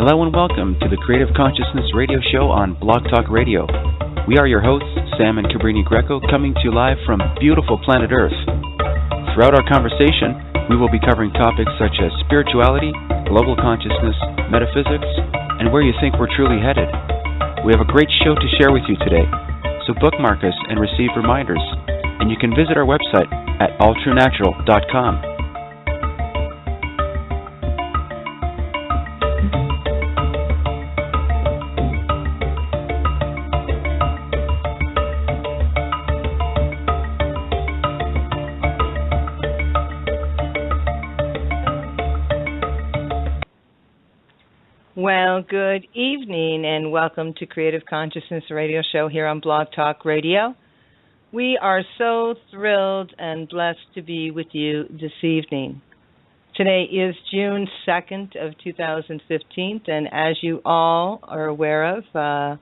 Hello and welcome to the Creative Consciousness Radio Show on Blog Talk Radio. We are your hosts, Sam and Cabrini Greco, coming to you live from beautiful planet Earth. Throughout our conversation, we will be covering topics such as spirituality, global consciousness, metaphysics, and where you think we're truly headed. We have a great show to share with you today, so bookmark us and receive reminders. And you can visit our website at alltruenatural.com. Well, good evening and welcome to Creative Consciousness Radio Show here on Blog Talk Radio. We are so thrilled and blessed to be with you this evening. Today is June 2nd of 2015, and as you all are aware of,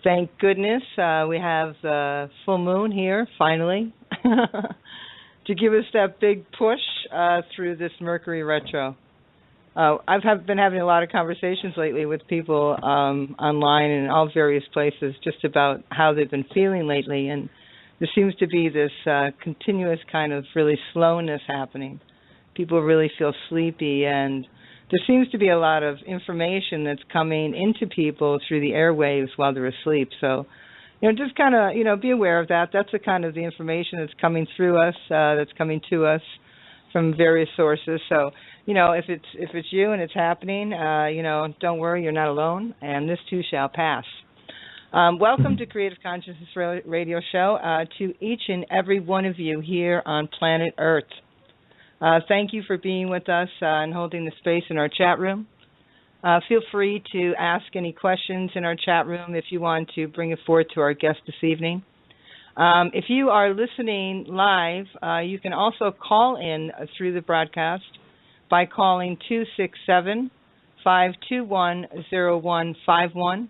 thank goodness we have the full moon here, finally, to give us that big push through this Mercury retro. I've been having a lot of conversations lately with people online and in all various places just about how they've been feeling lately, and there seems to be this continuous kind of really slowness happening. People really feel sleepy, and there seems to be a lot of information that's coming into people through the airwaves while they're asleep. So, just kind of, be aware of that. That's the kind of the information that's coming through us, that's coming to us from various sources. So, if it's you and it's happening, don't worry, you're not alone, and this too shall pass. Welcome to Creative Consciousness Radio Show to each and every one of you here on planet Earth. Thank you for being with us and holding the space in our chat room. Feel free to ask any questions in our chat room if you want to bring it forth to our guest this evening. If you are listening live, you can also call in through the broadcast by calling 267-521-0151.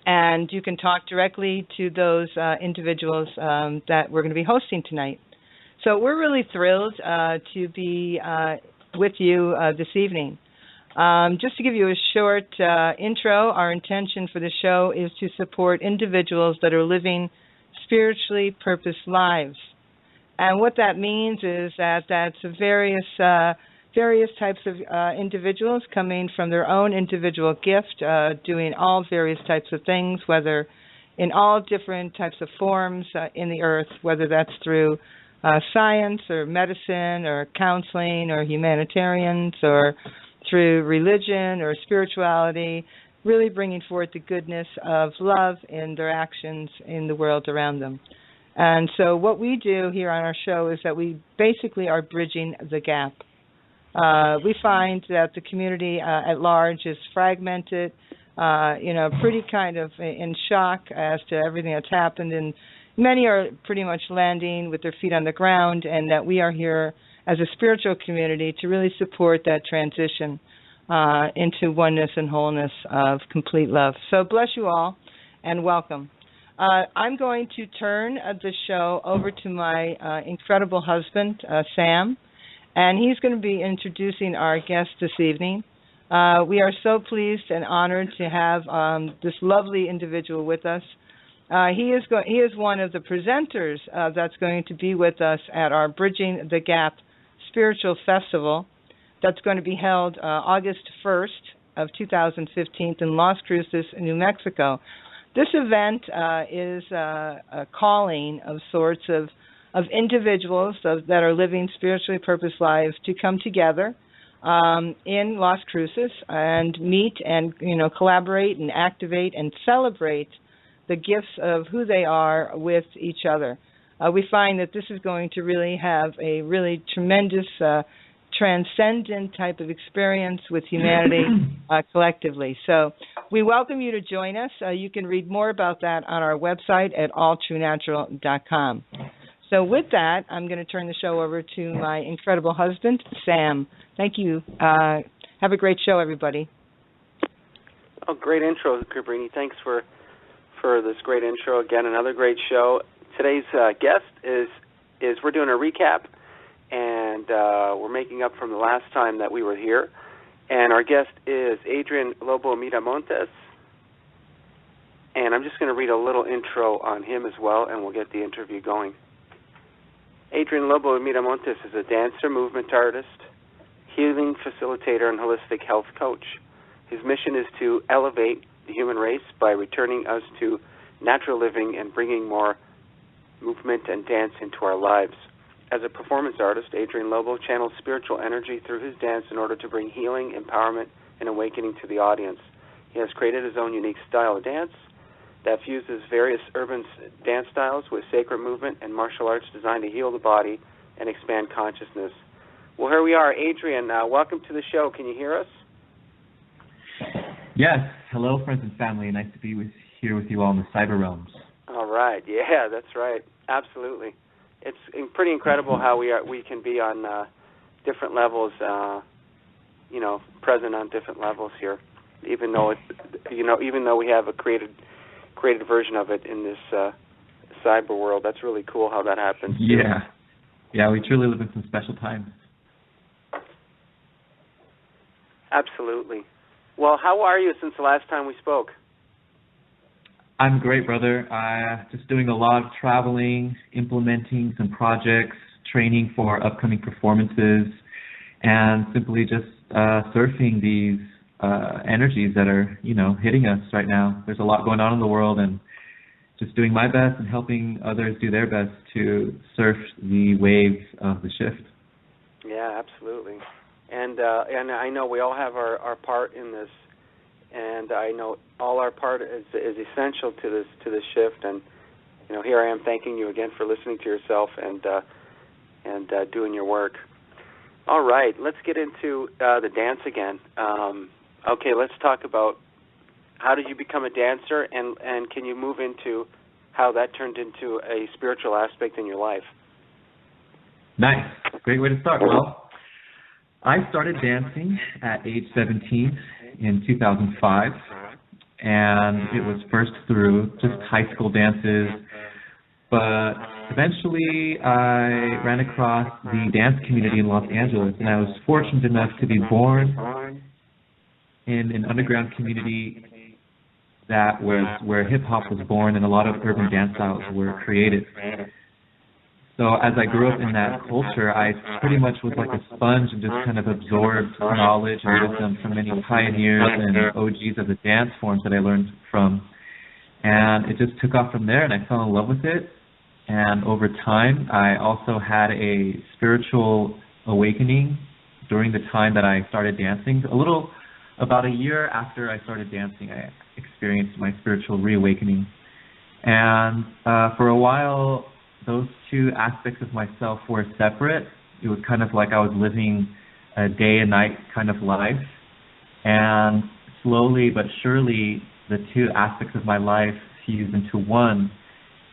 And you can talk directly to those individuals that we're going to be hosting tonight. So we're really thrilled to be with you this evening. Just to give you a short intro, our intention for the show is to support individuals that are living spiritually purposed lives. And what that means is that that's various types of individuals coming from their own individual gift, doing all various types of things, whether in all different types of forms in the earth, whether that's through science or medicine or counseling or humanitarians or through religion or spirituality, really bringing forth the goodness of love in their actions in the world around them. And so what we do here on our show is that we basically are bridging the gap. We find that the community at large is fragmented, pretty kind of in shock as to everything that's happened, and many are pretty much landing with their feet on the ground, and that we are here as a spiritual community to really support that transition into oneness and wholeness of complete love. So bless you all, and welcome. I'm going to turn the show over to my incredible husband, Sam, and he's going to be introducing our guest this evening. We are so pleased and honored to have this lovely individual with us. He is one of the presenters that's going to be with us at our Bridging the Gap Spiritual Festival that's going to be held August 1st of 2015 in Las Cruces, New Mexico. This event is a calling of sorts of individuals that are living spiritually purposed lives to come together in Las Cruces and meet and collaborate and activate and celebrate the gifts of who they are with each other. We find that this is going to really have a really tremendous transcendent type of experience with humanity collectively. So we welcome you to join us. You can read more about that on our website at alltruenatural.com. So with that, I'm going to turn the show over to my incredible husband, Sam. Thank you. Have a great show, everybody. Oh, great intro, Cabrini. Thanks for this great intro. Again, another great show. Today's guest is we're doing a recap, and we're making up from the last time that we were here. And our guest is Adrian Lobo Miramontes. And I'm just going to read a little intro on him as well, and we'll get the interview going. Adrian Lobo Miramontes is a dancer, movement artist, healing facilitator, and holistic health coach. His mission is to elevate the human race by returning us to natural living and bringing more movement and dance into our lives. As a performance artist, Adrian Lobo channels spiritual energy through his dance in order to bring healing, empowerment, and awakening to the audience. He has created his own unique style of dance that fuses various urban dance styles with sacred movement and martial arts designed to heal the body and expand consciousness. Well, here we are. Adrian, welcome to the show. Can you hear us? Yes. Hello, friends and family. Nice to be here with you all in the cyber realms. All right. Yeah, that's right. Absolutely. It's pretty incredible how we can be on different levels, present on different levels here, even though we have a created version of it in this cyber world. That's really cool how that happens. Yeah, we truly live in some special times. Absolutely. Well, how are you since the last time we spoke? I'm great, brother. Just doing a lot of traveling, implementing some projects, training for upcoming performances, and simply just surfing these energies that are, hitting us right now. There's a lot going on in the world, and just doing my best and helping others do their best to surf the waves of the shift. Yeah, absolutely. And I know we all have our part in this. And I know all our part is essential to this shift. And here I am thanking you again for listening to yourself and doing your work. All right, let's get into the dance again. Okay, let's talk about how did you become a dancer, and can you move into how that turned into a spiritual aspect in your life? Nice, great way to start. Well, I started dancing at age 17. In 2005, and it was first through just high school dances, but eventually I ran across the dance community in Los Angeles, and I was fortunate enough to be born in an underground community that was where hip-hop was born and a lot of urban dance styles were created. So as I grew up in that culture, I pretty much was like a sponge and just kind of absorbed knowledge and wisdom from many pioneers and OGs of the dance forms that I learned from. And it just took off from there, and I fell in love with it. And over time, I also had a spiritual awakening during the time that I started dancing. About a year after I started dancing, I experienced my spiritual reawakening. And for a while, those two aspects of myself were separate. It was kind of like I was living a day and night kind of life. And slowly but surely, the two aspects of my life fused into one.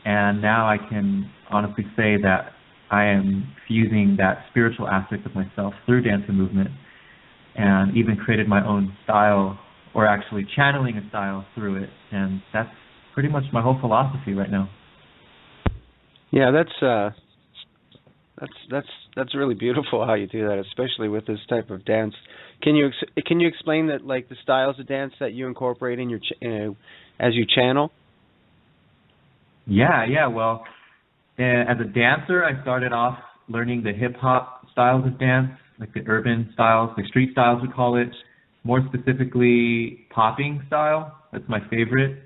And now I can honestly say that I am fusing that spiritual aspect of myself through dance and movement, and even created my own style, or actually channeling a style through it. And that's pretty much my whole philosophy right now. Yeah, that's really beautiful how you do that, especially with this type of dance. Can you explain that, like the styles of dance that you incorporate in your as you channel? Yeah. Well, as a dancer, I started off learning the hip hop styles of dance, like the urban styles, the street styles we call it. More specifically, popping style. That's my favorite.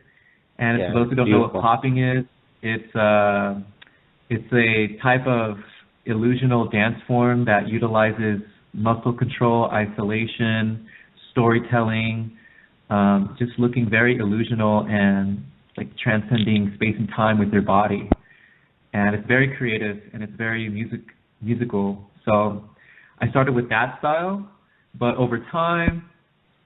And for those who don't know what popping is, it's a type of illusional dance form that utilizes muscle control, isolation, storytelling, just looking very illusional and like transcending space and time with your body. And it's very creative and it's very musical. So I started with that style, but over time,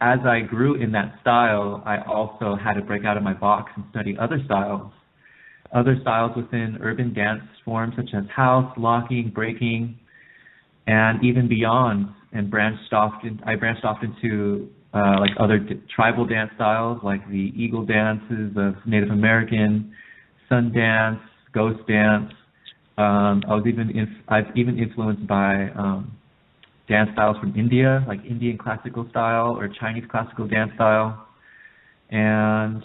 as I grew in that style, I also had to break out of my box and study other styles within urban dance forms such as house, locking, breaking, and even beyond. And I branched off into like other tribal dance styles, like the eagle dances of Native American, sun dance, ghost dance. I've even influenced by dance styles from India, like Indian classical style or Chinese classical dance style. And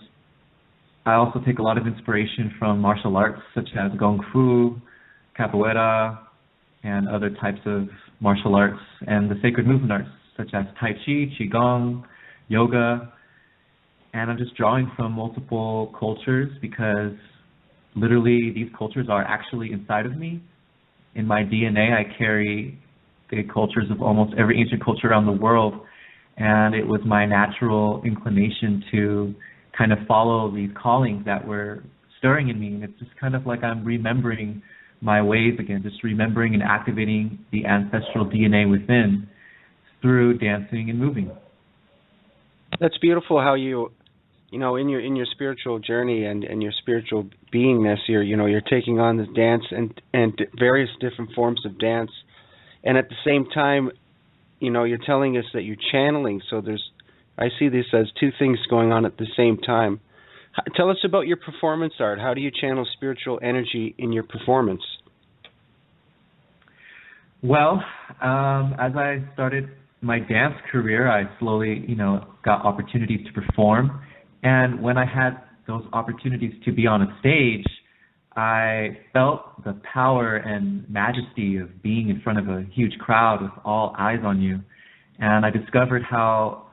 I also take a lot of inspiration from martial arts such as Kung Fu, Capoeira, and other types of martial arts, and the sacred movement arts such as Tai Chi, Qigong, Yoga. And I'm just drawing from multiple cultures because literally these cultures are actually inside of me. In my DNA, I carry the cultures of almost every ancient culture around the world, and it was my natural inclination to kind of follow these callings that were stirring in me. And it's just kind of like I'm remembering my ways again, just remembering and activating the ancestral DNA within through dancing and moving. That's beautiful how you know, in your spiritual journey and your spiritual beingness, you're taking on this dance and various different forms of dance, and at the same time, you're telling us that you're channeling. So I see this as two things going on at the same time. Tell us about your performance art. How do you channel spiritual energy in your performance? Well, as I started my dance career, I slowly, got opportunities to perform. And when I had those opportunities to be on a stage, I felt the power and majesty of being in front of a huge crowd with all eyes on you. And I discovered how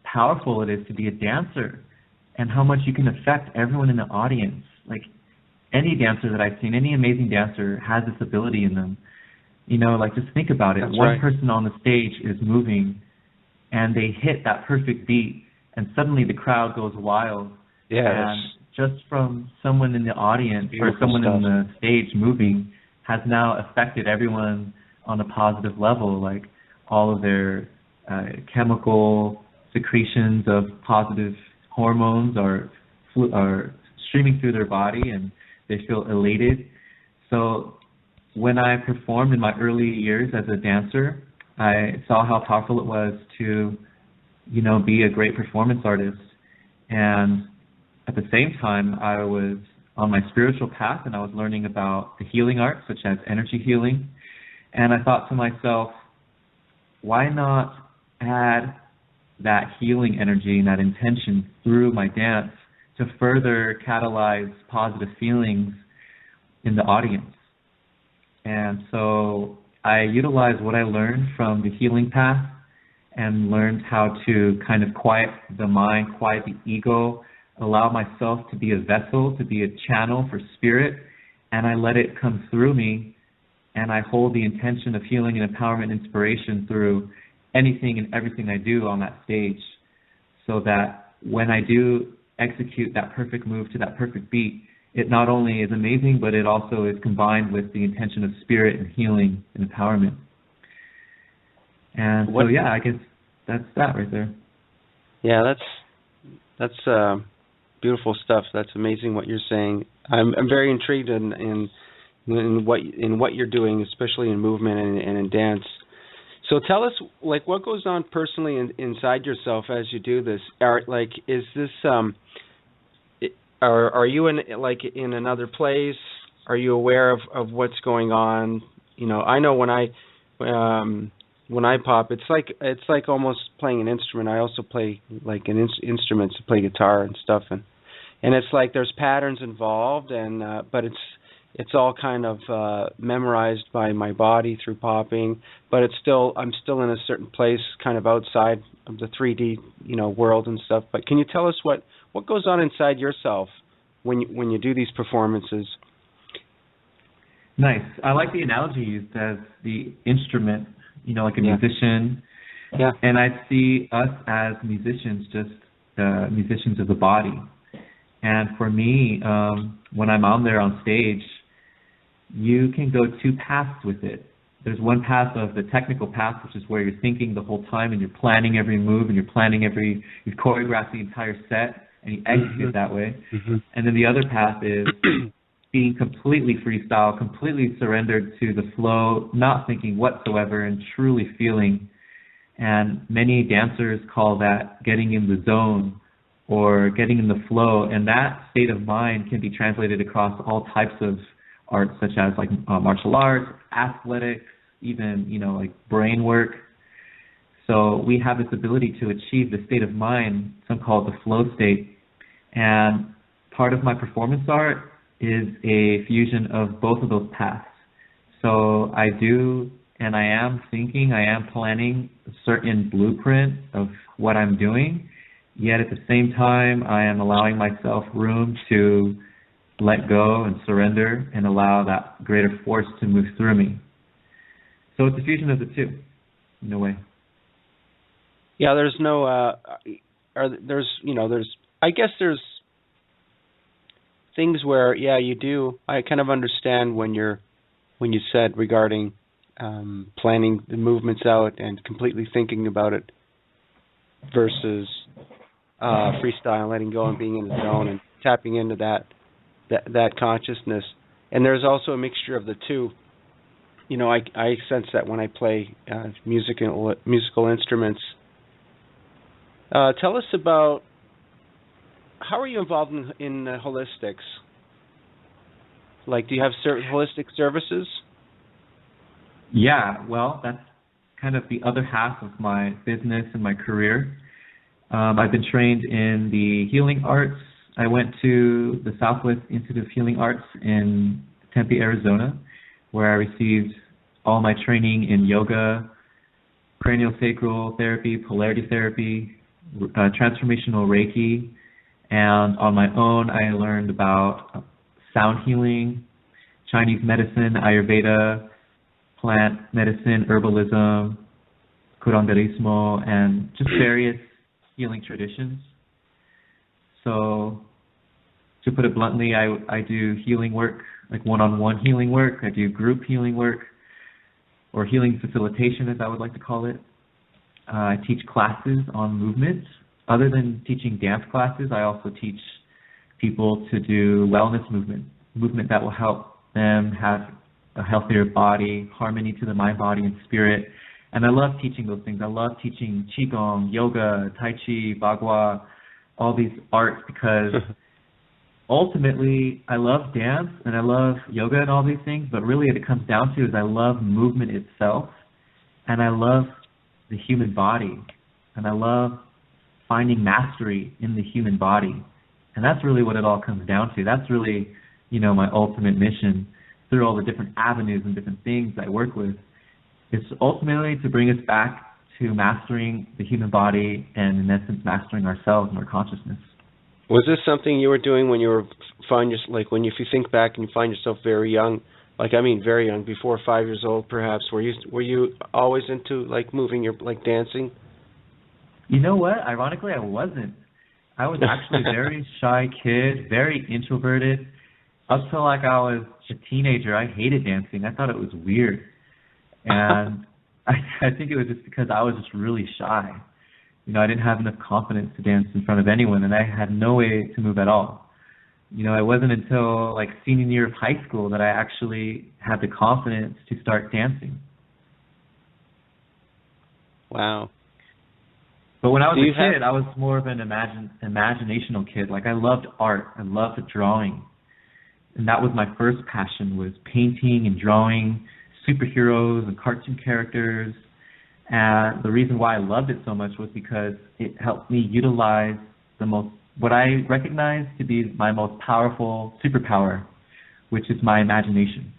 powerful it is to be a dancer and how much you can affect everyone in the audience. Like any dancer that I've seen, any amazing dancer has this ability in them. Just think about it. That's One right. person on the stage is moving and they hit that perfect beat, and suddenly the crowd goes wild. Yeah. And just from someone in the audience or Beautiful someone stuff. in the stage moving has now affected everyone on a positive level. Like all of their chemical secretions of positive hormones are streaming through their body, and they feel elated. So when I performed in my early years as a dancer, I saw how powerful it was to, be a great performance artist. And at the same time, I was on my spiritual path, and I was learning about the healing arts, such as energy healing. And I thought to myself, why not add that healing energy and that intention through my dance to further catalyze positive feelings in the audience? And so I utilized what I learned from the healing path and learned how to kind of quiet the mind, quiet the ego, allow myself to be a vessel, to be a channel for spirit, and I let it come through me, and I hold the intention of healing and empowerment and inspiration through anything and everything I do on that stage, so that when I do execute that perfect move to that perfect beat, it not only is amazing, but it also is combined with the intention of spirit and healing and empowerment. And so, I guess that's that right there. Yeah, that's beautiful stuff. That's amazing what you're saying. I'm very intrigued in what you're doing, especially in movement and in dance. So tell us, what goes on personally inside yourself as you do this? Is this are you in another place? Are you aware of what's going on? I know when I pop, it's like almost playing an instrument. I also play instruments, to play guitar and stuff, and it's like there's patterns involved, and but it's all kind of memorized by my body through popping. But I'm still in a certain place, kind of outside of the 3D world and stuff. But can you tell us what goes on inside yourself when you do these performances? Nice. I like the analogy used as the instrument, like a musician. Yeah. And I see us as musicians, just musicians of the body. And for me, when I'm on there on stage, you can go two paths with it. There's one path of the technical path, which is where you're thinking the whole time and you're planning every move and you've choreographed the entire set and you execute it that way. Mm-hmm. And then the other path is being completely freestyle, completely surrendered to the flow, not thinking whatsoever and truly feeling. And many dancers call that getting in the zone or getting in the flow. And that state of mind can be translated across all types of arts, such as martial arts, athletics, even, brain work, So we have this ability to achieve the state of mind, some call it the flow state. And part of my performance art is a fusion of both of those paths. So I do, and I am thinking, I am planning a certain blueprint of what I'm doing, yet at the same time, I am allowing myself room to let go and surrender and allow that greater force to move through me. So it's a fusion of the two, in a way. Yeah, there's no, I guess there's things where, yeah, you do. I kind of understand when you said regarding planning the movements out and completely thinking about it versus freestyle, letting go and being in the zone and tapping into that consciousness. And there's also a mixture of the two. You know, I sense that when I play musical instruments. Tell us about, how are you involved in holistics? Like, do you have certain holistic services? Yeah, well, that's kind of the other half of my business and my career. I've been trained in the healing arts. I went to the Southwest Institute of Healing Arts in Tempe, Arizona, where I received all my training in yoga, craniosacral therapy, polarity therapy, transformational Reiki, and on my own I learned about sound healing, Chinese medicine, Ayurveda, plant medicine, herbalism, curanderismo, and just various healing traditions. So to put it bluntly, I do healing work, like one-on-one healing work. I do group healing work, or healing facilitation, as I would like to call it. I teach classes on movement. Other than teaching dance classes, I also teach people to do wellness movement that will help them have a healthier body, harmony to the mind, body, and spirit. And I love teaching those things. I love teaching Qigong, yoga, Tai Chi, Bagua, all these arts, because ultimately I love dance and I love yoga and all these things, but really what it comes down to is I love movement itself, and I love the human body, and I love finding mastery in the human body. And that's really what it all comes down to. That's really, my ultimate mission through all the different avenues and different things I work with. It's ultimately to bring us back to mastering the human body and, in essence, mastering ourselves and our consciousness. Was this something you were doing when you were if you think back and you find yourself very young, very young, before 5 years old, perhaps? Were you always into moving dancing? You know what? Ironically, I wasn't. I was actually a very shy kid, very introverted. Up till I was a teenager, I hated dancing. I thought it was weird. And I think it was just because I was just really shy. I didn't have enough confidence to dance in front of anyone, and I had no way to move at all. It wasn't until senior year of high school that I actually had the confidence to start dancing. Wow. But when I was a kid, I was more of an imaginational kid. I loved art. I loved drawing. And that was my first passion, was painting and drawing superheroes and cartoon characters. And the reason why I loved it so much was because it helped me utilize what I recognize to be my most powerful superpower, which is my imagination.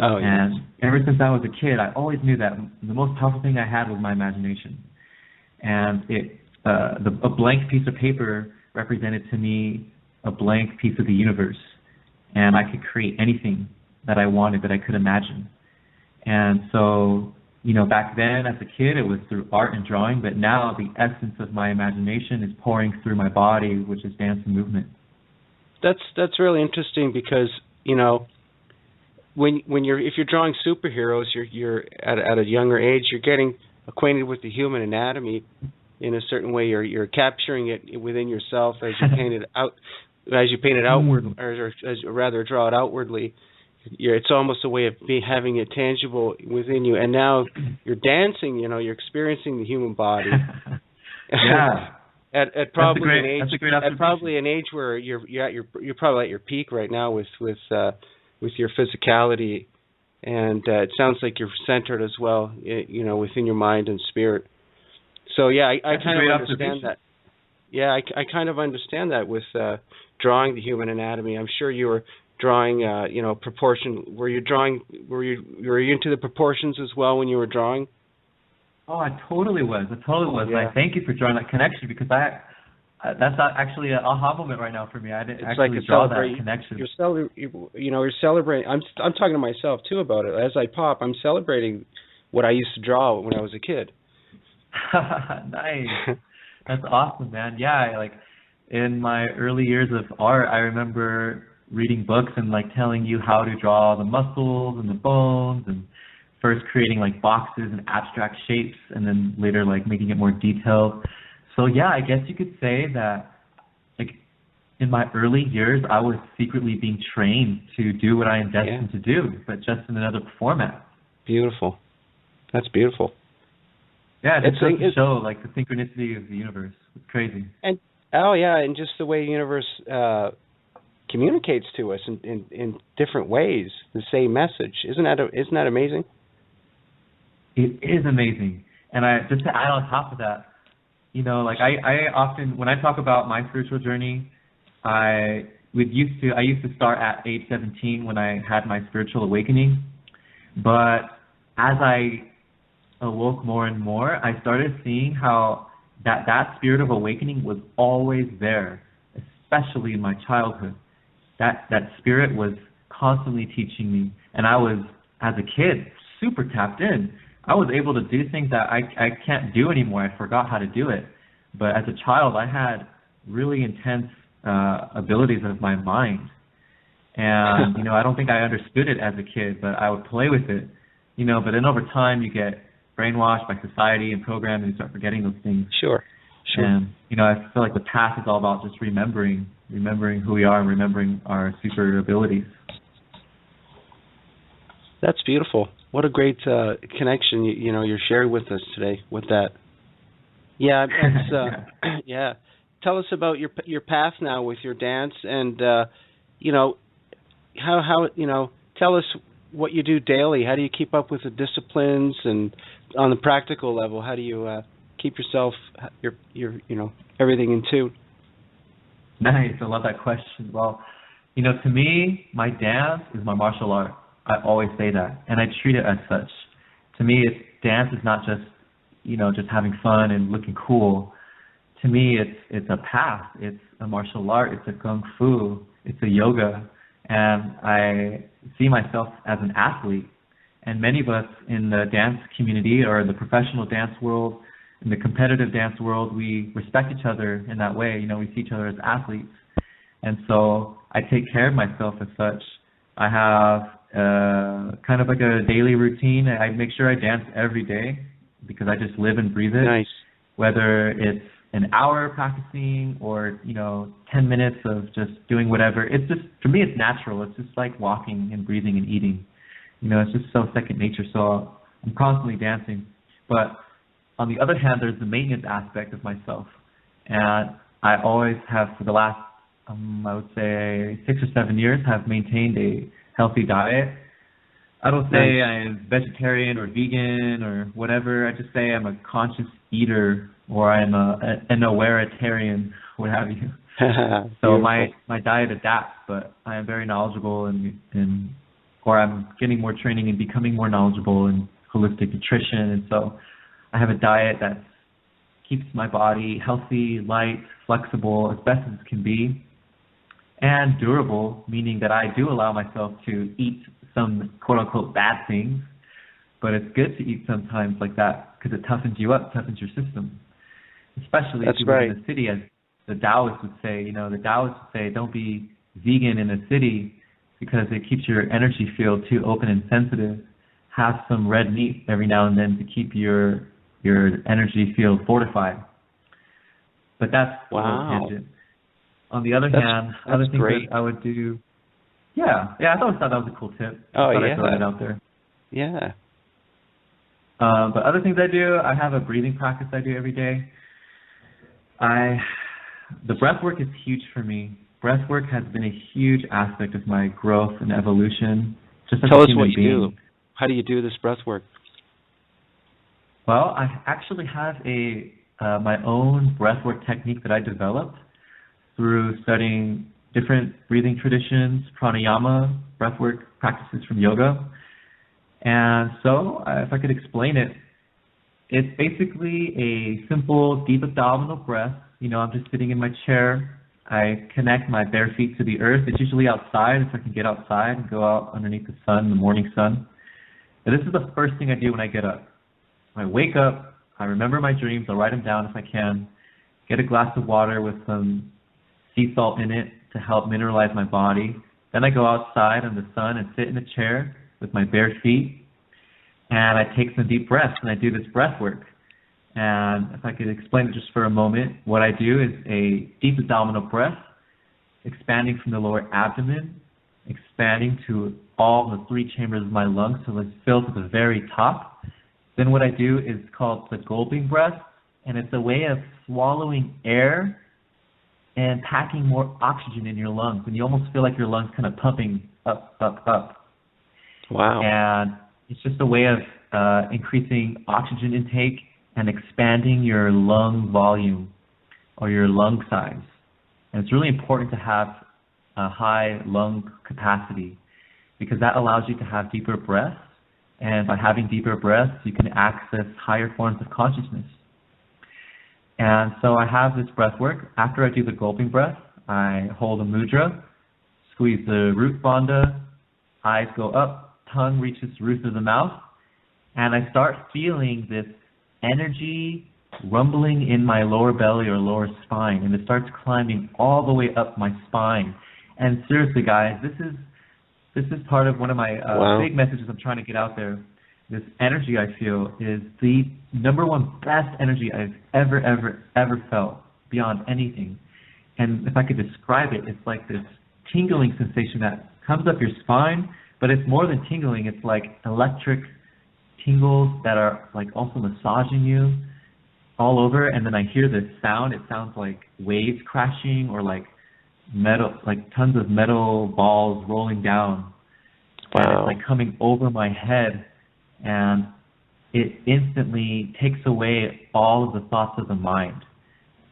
Oh, yes. And ever since I was a kid, I always knew that the most powerful thing I had was my imagination. And a blank piece of paper represented to me a blank piece of the universe. And I could create anything that I wanted, that I could imagine. And so, back then as a kid, it was through art and drawing, but now the essence of my imagination is pouring through my body, which is dance and movement. That's really interesting because, if you're drawing superheroes, you're at a younger age, you're getting acquainted with the human anatomy in a certain way. You're capturing it within yourself as you paint it out, outward, or rather draw it outwardly. It's almost a way of having it tangible within you. And now you're dancing. You're experiencing the human body. Yeah. At probably an age where you're probably at your peak right now with your physicality, and it sounds like you're centered as well, within your mind and spirit. So yeah, I That's a kind great of understand observation. that. Yeah, I kind of understand that with drawing the human anatomy. I'm sure you were drawing, proportion. Were you into the proportions as well when you were drawing? Oh, I totally was. Yeah. I thank you for drawing that connection, because that's actually an aha moment right now for me. I didn't It's actually like a draw that connection. You're celebrating. I'm talking to myself too about it. As I pop, I'm celebrating what I used to draw when I was a kid. Nice. That's awesome, man. Yeah, like in my early years of art, I remember reading books and like telling you how to draw the muscles and the bones, and first creating like boxes and abstract shapes, and then later like making it more detailed. So yeah, I guess you could say that like in my early years, I was secretly being trained to do what I am destined to do, but just in another format. Beautiful. That's beautiful. Yeah, it goes to show like the synchronicity of the universe. It's crazy. And and just the way the universe communicates to us in different ways, the same message. Isn't that amazing? It is amazing. And I just to add on top of that, like I often, when I talk about my spiritual journey, I used to start at age 17 when I had my spiritual awakening. But as I awoke more and more, I started seeing how that spirit of awakening was always there, especially in my childhood. That spirit was constantly teaching me, and I was, as a kid, super tapped in. I was able to do things that I can't do anymore. I forgot how to do it. But as a child, I had really intense abilities of my mind. And, I don't think I understood it as a kid, but I would play with it. But then over time you get brainwashed by society and programmed, and you start forgetting those things. Sure. And, I feel like the path is all about just remembering who we are and remembering our super abilities. That's beautiful. What a great connection you're sharing with us today with that. Yeah, it's, yeah. Tell us about your path now with your dance, and how tell us what you do daily. How do you keep up with the disciplines, and on the practical level, how do you keep yourself your everything in tune? Nice. I love that question. Well, to me, my dance is my martial art. I always say that, and I treat it as such. To me, dance is not just just having fun and looking cool. To me, it's a path. It's a martial art. It's a kung fu. It's a yoga, and I see myself as an athlete. And many of us in the dance community, or the professional dance world, in the competitive dance world, we respect each other in that way. We see each other as athletes, and so I take care of myself as such. I have kind of like a daily routine. I make sure I dance every day because I just live and breathe it. Nice. Whether it's an hour practicing or 10 minutes of just doing whatever, it's just, for me, it's natural. It's just like walking and breathing and eating. It's just so second nature. So I'm constantly dancing. But on the other hand, there's the maintenance aspect of myself, and I always have, for the last I would say 6 or 7 years, have maintained a healthy diet. I don't say I'm vegetarian or vegan or whatever. I just say I'm a conscious eater, or I'm an awareitarian, what have you. So my diet adapts, but I am very knowledgeable or I'm getting more training and becoming more knowledgeable in holistic nutrition, and so I have a diet that keeps my body healthy, light, flexible, as best as it can be, and durable, meaning that I do allow myself to eat some quote-unquote bad things, but it's good to eat sometimes like that because it toughens you up, toughens your system, especially if you live in a city, as the Taoists would say. The Taoists would say, don't be vegan in a city because it keeps your energy field too open and sensitive. Have some red meat every now and then to keep your energy field fortified. But that's a little tangent. On the other hand, other things that I would do, I always thought that was a cool tip. I'd throw it out there. Yeah. But other things I do, I have a breathing practice I do every day. The breath work is huge for me. Breath work has been a huge aspect of my growth and evolution. Just as Tell a us human what you do. How do you do this breath work? Well, I actually have a my own breathwork technique that I developed through studying different breathing traditions, pranayama, breathwork practices from yoga. And so, if I could explain it, it's basically a simple deep abdominal breath. I'm just sitting in my chair. I connect my bare feet to the earth. It's usually outside, if I can get outside and go out underneath the sun, the morning sun. And this is the first thing I do when I get up. When I wake up, I remember my dreams. I'll write them down if I can. Get a glass of water with some sea salt in it to help mineralize my body. Then I go outside in the sun and sit in a chair with my bare feet. And I take some deep breaths and I do this breath work. And if I could explain it just for a moment, what I do is a deep abdominal breath, expanding from the lower abdomen, expanding to all the 3 chambers of my lungs so it's filled to the very top. Then what I do is called the gulping breath, and it's a way of swallowing air and packing more oxygen in your lungs. And you almost feel like your lungs kind of pumping up, up, up. Wow. And it's just a way of increasing oxygen intake and expanding your lung volume or your lung size. And it's really important to have a high lung capacity because that allows you to have deeper breaths. And by having deeper breaths, you can access higher forms of consciousness. And so I have this breath work. After I do the gulping breath, I hold a mudra, squeeze the root bandha, eyes go up, tongue reaches the roof of the mouth, and I start feeling this energy rumbling in my lower belly or lower spine, and it starts climbing all the way up my spine. And seriously, guys, this is part of one of my big messages I'm trying to get out there. This energy I feel is the number one best energy I've ever felt beyond anything. And if I could describe it, it's like this tingling sensation that comes up your spine, but it's more than tingling. It's like electric tingles that are like also massaging you all over. And then I hear this sound. It sounds like waves crashing or like metal, like tons of metal balls rolling down. Wow. And it's like coming over my head, and it instantly takes away all of the thoughts of the mind.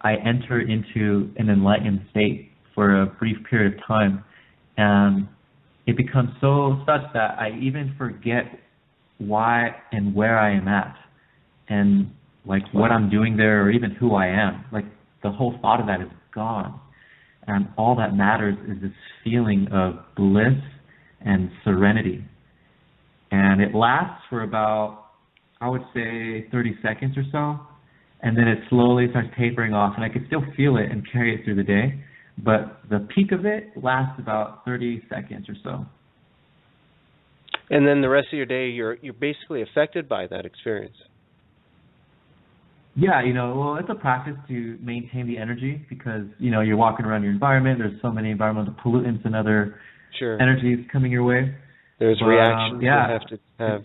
I enter into an enlightened state for a brief period of time, and it becomes such that I even forget why and where I am at, and like what I'm doing there, or even who I am. Like the whole thought of that is gone, and all that matters is this feeling of bliss and serenity. And it lasts for about, I would say, 30 seconds or so, and then it slowly starts tapering off, and I can still feel it and carry it through the day, but the peak of it lasts about 30 seconds or so. And then the rest of your day, you're basically affected by that experience. Yeah, well, it's a practice to maintain the energy because, you're walking around your environment. There's so many environmental pollutants and other energies coming your way. There's reactions you have to have,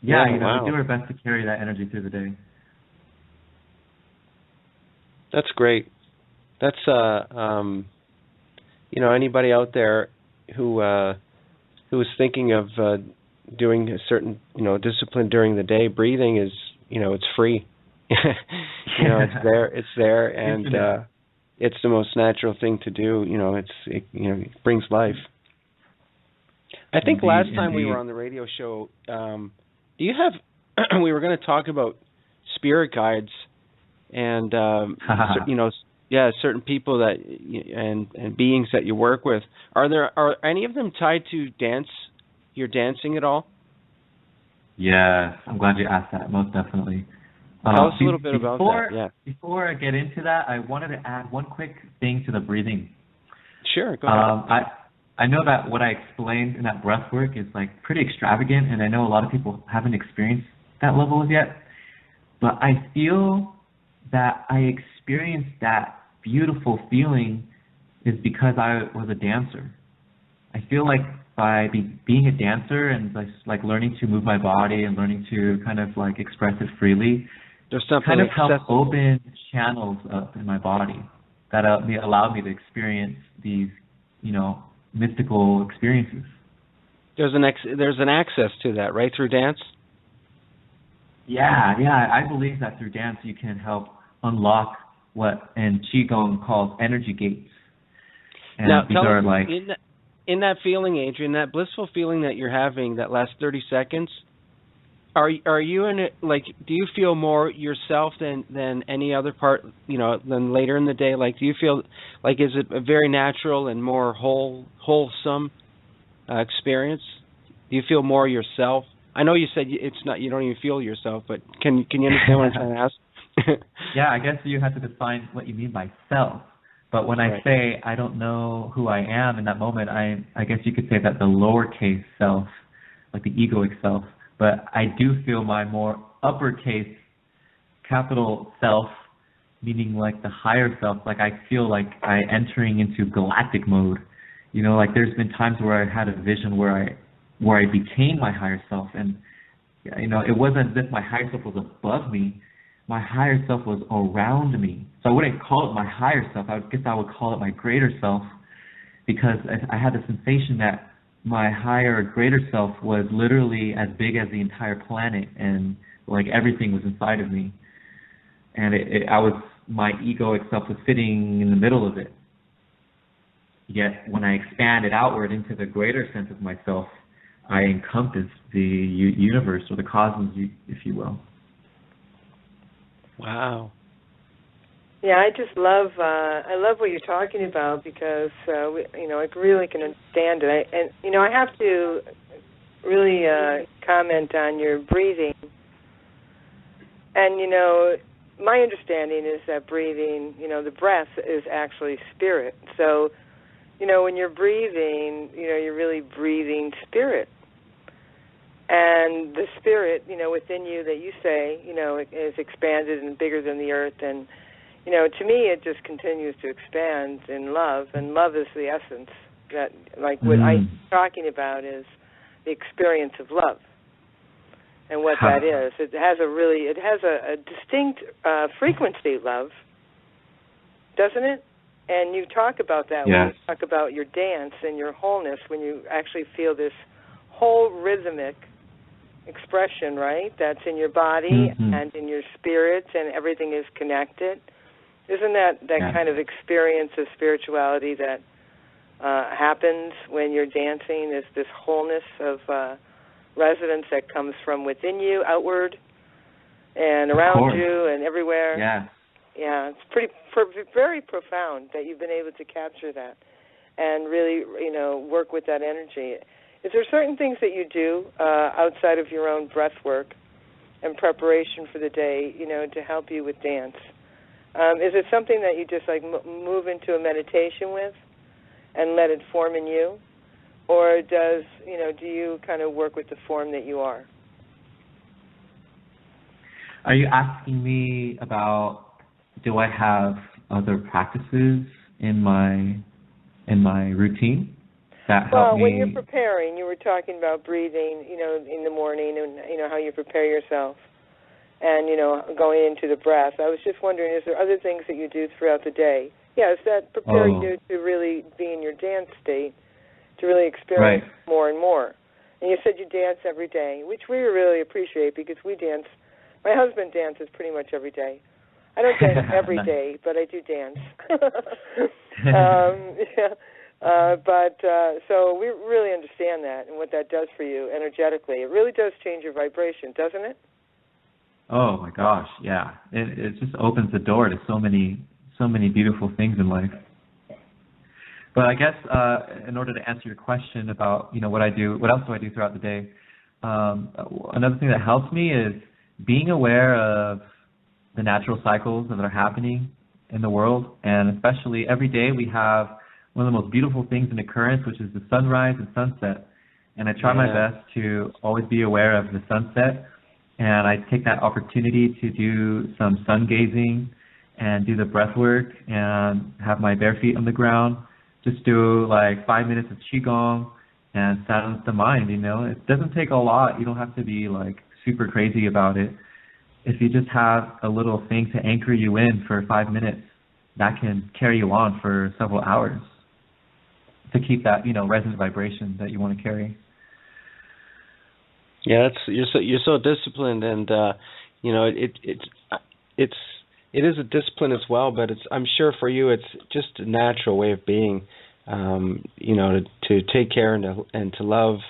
Yeah, we do our best to carry that energy through the day. That's great. That's, anybody out there who is thinking of doing a certain, discipline during the day, breathing is, it's free. It's there, and it's the most natural thing to do. It brings life. I think last time we were on the radio show, do you have? We were going to talk about spirit guides, and certain people that and beings that you work with. Are any of them tied to dance? Your dancing at all? Yeah, I'm glad you asked that. Most definitely. Tell us a little bit about that. Yeah. Before I get into that, I wanted to add one quick thing to the breathing. Sure, go ahead. I know that what I explained in that breath work is like pretty extravagant, and I know a lot of people haven't experienced that level as yet. But I feel that I experienced that beautiful feeling is because I was a dancer. I feel like by being a dancer and like learning to move my body and learning to kind of like express it freely, there's something kind of helped open channels up in my body that allowed me to experience these, mystical experiences. There's an access to that, right, through dance? Yeah, I believe that through dance you can help unlock what in Qigong calls energy gates. And now, these tell are us, like in that feeling, Adrian, that blissful feeling that you're having, that last 30 seconds, are you in it, like, do you feel more yourself than any other part, than later in the day? Like, do you feel, like, is it a very natural and more wholesome experience? Do you feel more yourself? I know you said it's not, you don't even feel yourself, but can you understand what I'm trying to ask? Yeah, I guess you have to define what you mean by self. But when I say I don't know who I am in that moment, I guess you could say that the lowercase self, like the egoic self. But I do feel my more uppercase capital self, meaning like the higher self. Like I feel like I entering into galactic mode. Like there's been times where I had a vision where I became my higher self, and it wasn't as if my higher self was above me. My higher self was around me. So I wouldn't call it my higher self. I guess I would call it my greater self, because I had the sensation that my higher, greater self was literally as big as the entire planet, and like everything was inside of me. And my egoic self was sitting in the middle of it. Yet when I expanded outward into the greater sense of myself, I encompassed the universe, or the cosmos, if you will. Wow. Yeah, I just love what you're talking about, because I really can understand it. And I have to really comment on your breathing. And my understanding is that breathing, the breath is actually spirit. So when you're breathing, you're really breathing spirit. And the spirit, within you that you say, is expanded and bigger than the earth. And, to me, it just continues to expand in love. And love is the essence. That, like, what I'm talking about is the experience of love. And what that is. It has a distinct frequency, love, doesn't it? And you talk about that when you talk about your dance and your wholeness, when you actually feel this whole rhythmic expression, right? That's in your body and in your spirit, and everything is connected. Isn't that kind of experience of spirituality that happens when you're dancing? Is this wholeness of resonance that comes from within you, outward, and around you, and everywhere? Yeah. Yeah, it's very profound that you've been able to capture that and really, work with that energy. Is there certain things that you do outside of your own breath work and preparation for the day, to help you with dance? Is it something that you just move into a meditation with and let it form in you, or do you kind of work with the form that you are? Are you asking me about, do I have other practices in my routine that help me? Well, when you're preparing, you were talking about breathing, in the morning, and how you prepare yourself, and going into the breath. I was just wondering, is there other things that you do throughout the day? Yes, that prepare you to really be in your dance state, to really experience more and more. And you said you dance every day, which we really appreciate, because we dance. My husband dances pretty much every day. I don't dance every day, but I do dance. So we really understand that and what that does for you energetically. It really does change your vibration, doesn't it? Oh my gosh, yeah. It just opens the door to so many beautiful things in life. But I guess in order to answer your question about what else do I do throughout the day? Another thing that helps me is being aware of the natural cycles that are happening in the world, and especially every day we have one of the most beautiful things in occurrence, which is the sunrise and sunset. And I try my best to always be aware of the sunset, and I take that opportunity to do some sun gazing and do the breath work and have my bare feet on the ground. Just do 5 minutes of Qigong and silence the mind, It doesn't take a lot. You don't have to be super crazy about it. If you just have a little thing to anchor you in for 5 minutes, that can carry you on for several hours to keep that, resonant vibration that you want to carry. Yeah, you're so disciplined, and you know it is a discipline as well. But I'm sure for you it's just a natural way of being. You know, to take care and to love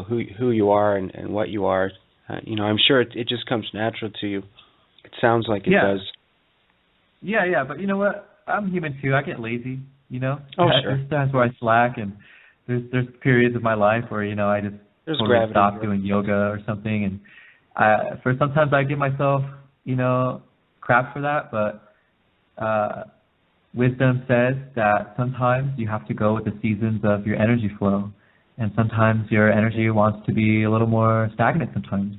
who you are and what you are. You know, I'm sure it just comes natural to you. It sounds like it does. Yeah, but you know what? I'm human too. I get lazy, you know? Oh, sure. There's times where I slack, and there's periods of my life where, you know, I just totally stop doing yoga or something, and sometimes I give myself, you know, crap for that, but wisdom says that sometimes you have to go with the seasons of your energy flow, and sometimes your energy wants to be a little more stagnant sometimes.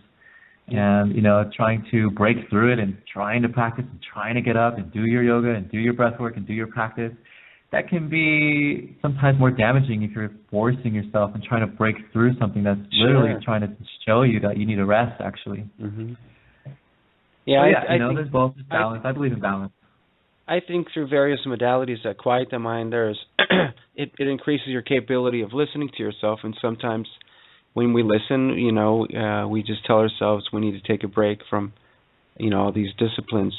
And, you know, trying to break through it and trying to practice and trying to get up and do your yoga and do your breath work and do your practice, that can be sometimes more damaging if you're forcing yourself and trying to break through something that's literally trying to show you that you need a rest, actually. Mm-hmm. Yeah, I think there's both balance. I believe in balance. I think through various modalities that quiet the mind, it increases your capability of listening to yourself, and sometimes when we listen, you know, we just tell ourselves we need to take a break from, you know, all these disciplines.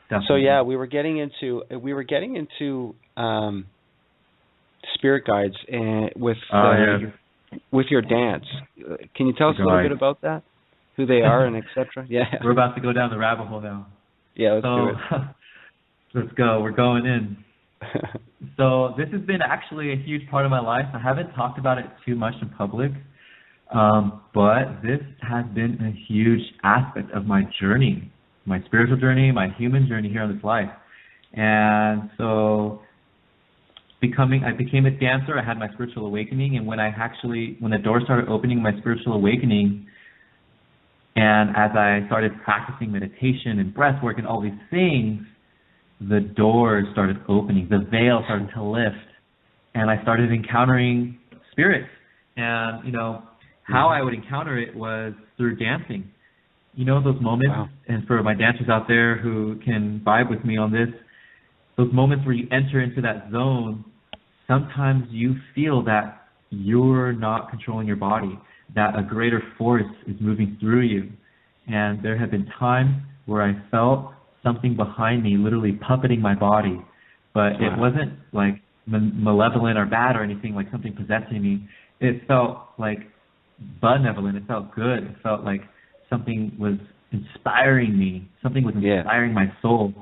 Definitely. So yeah, we were getting into spirit guides and with your dance. Can you tell us a little bit about that? Who they are and etc. Yeah. We're about to go down the rabbit hole now. Yeah, let's do it. Let's go. We're going in. So this has been actually a huge part of my life. I haven't talked about it too much in public, but this has been a huge aspect of my journey, my spiritual journey, my human journey here on this life. And so I became a dancer. I had my spiritual awakening, and when the door started opening, my spiritual awakening, and as I started practicing meditation and breath work and all these things, the doors started opening, the veil started to lift, and I started encountering spirits. And, you know, how I would encounter it was through dancing. You know, those moments, and for my dancers out there who can vibe with me on this, those moments where you enter into that zone, sometimes you feel that you're not controlling your body, that a greater force is moving through you. And there have been times where I felt something behind me literally puppeting my body, but it wasn't like malevolent or bad or anything, like something possessing me. It felt like benevolent. It felt good. It felt like something was inspiring me. Something was inspiring my soul.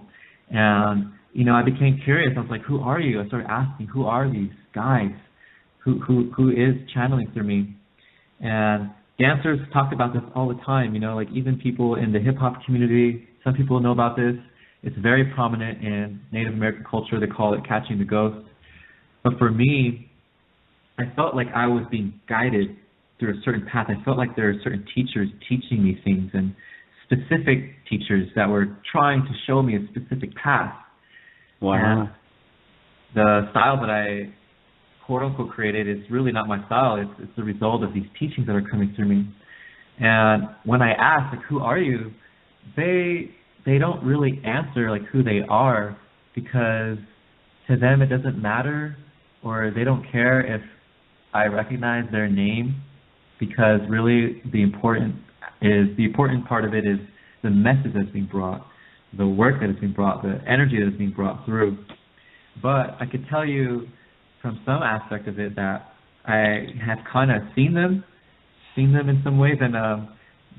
And, you know, I became curious. I was like, who are you? I started asking, who are these guys? Who is channeling through me? And dancers talk about this all the time, you know, like even people in the hip-hop community, some people know about this. It's very prominent in Native American culture. They call it catching the ghost. But for me, I felt like I was being guided through a certain path. I felt like there were certain teachers teaching me things, and specific teachers that were trying to show me a specific path. Wow. And the style that I quote-unquote created is really not my style. It's the result of these teachings that are coming through me. And when I ask, like, who are you? They don't really answer, like, who they are, because to them it doesn't matter, or they don't care if I recognize their name, because really the important part of it is the message that's being brought, the work that is being brought, the energy that is being brought through. But I could tell you from some aspect of it that I have kind of seen them in some ways, and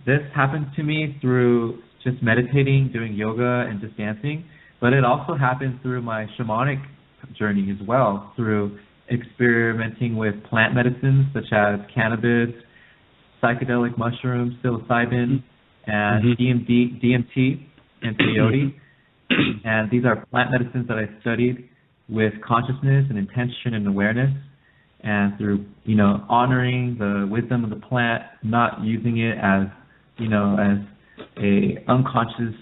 this happened to me through just meditating, doing yoga, and just dancing, but it also happened through my shamanic journey as well, through experimenting with plant medicines such as cannabis, psychedelic mushrooms, psilocybin, and DMT and peyote. And these are plant medicines that I studied with consciousness and intention and awareness, and through, you know, honoring the wisdom of the plant, not using it as, you know, as a unconscious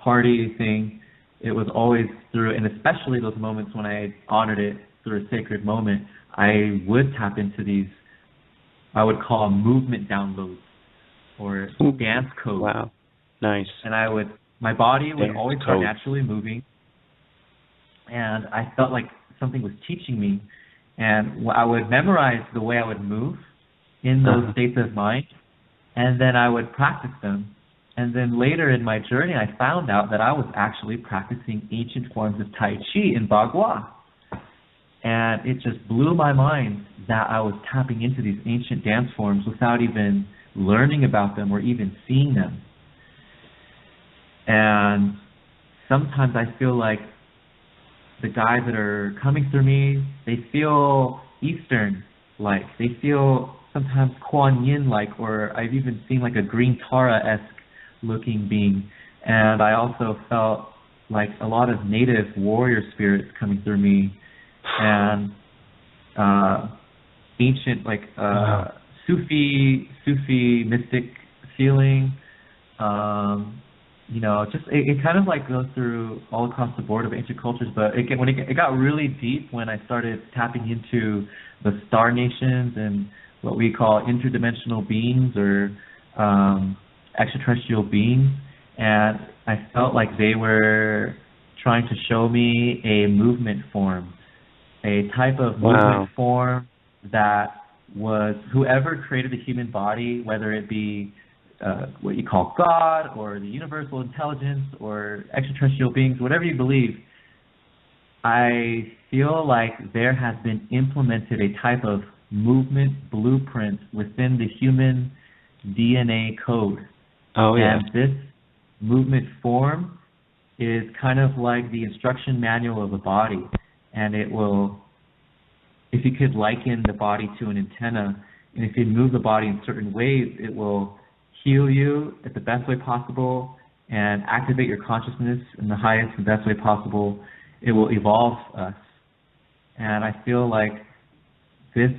party thing. It was always through, and especially those moments when I honored it through a sacred moment, I would tap into these, I would call them movement downloads or dance codes. Wow, nice. And my body would always start naturally moving, and I felt like something was teaching me. And I would memorize the way I would move in those states of mind, and then I would practice them. And then later in my journey, I found out that I was actually practicing ancient forms of Tai Chi in Bagua. And it just blew my mind that I was tapping into these ancient dance forms without even learning about them or even seeing them. And sometimes I feel like the guys that are coming through me, they feel Eastern-like. They feel sometimes Kuan Yin-like, or I've even seen like a Green Tara-esque looking being. And I also felt like a lot of native warrior spirits coming through me, and ancient like Sufi mystic feeling. Just it kind of like goes through all across the board of ancient cultures, but it got really deep when I started tapping into the star nations and what we call interdimensional beings or extraterrestrial beings, and I felt like they were trying to show me a movement form, a type of movement form that was whoever created the human body, whether it be what you call God or the universal intelligence or extraterrestrial beings, whatever you believe, I feel like there has been implemented a type of movement blueprint within the human DNA code. Oh, yeah. And this movement form is kind of like the instruction manual of a body. And it will, if you could liken the body to an antenna, and if you move the body in certain ways, it will heal you at the best way possible and activate your consciousness in the highest and best way possible. It will evolve us. And I feel like this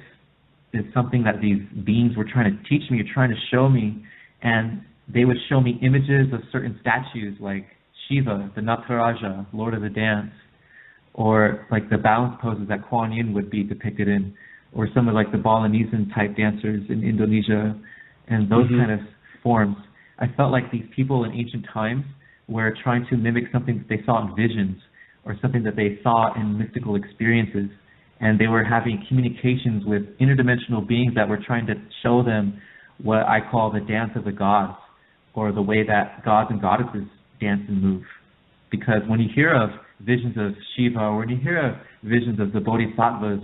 is something that these beings were trying to teach me, or trying to show me, and they would show me images of certain statues like Shiva, the Nataraja, Lord of the Dance, or like the balance poses that Kuan Yin would be depicted in, or some of like the Balinese type dancers in Indonesia, and those kind of forms. I felt like these people in ancient times were trying to mimic something that they saw in visions, or something that they saw in mystical experiences, and they were having communications with interdimensional beings that were trying to show them what I call the dance of the gods, or the way that gods and goddesses dance and move. Because when you hear of visions of Shiva, or when you hear of visions of the Bodhisattvas,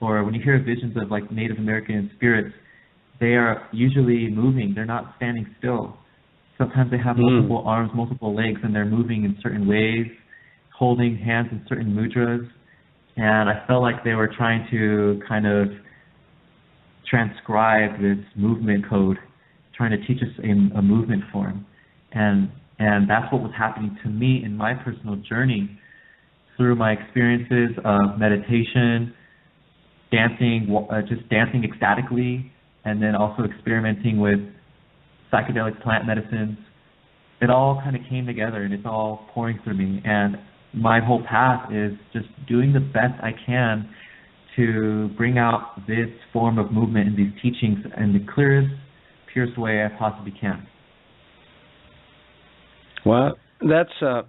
or when you hear of visions of like Native American spirits, they are usually moving. They're not standing still. Sometimes they have multiple arms, multiple legs, and they're moving in certain ways, holding hands in certain mudras. And I felt like they were trying to kind of transcribe this movement code, trying to teach us a movement form. And that's what was happening to me in my personal journey through my experiences of meditation, dancing, just dancing ecstatically, and then also experimenting with psychedelic plant medicines. It all kind of came together, and it's all pouring through me. And my whole path is just doing the best I can to bring out this form of movement and these teachings in the clearest, purest way I possibly can. Well, that's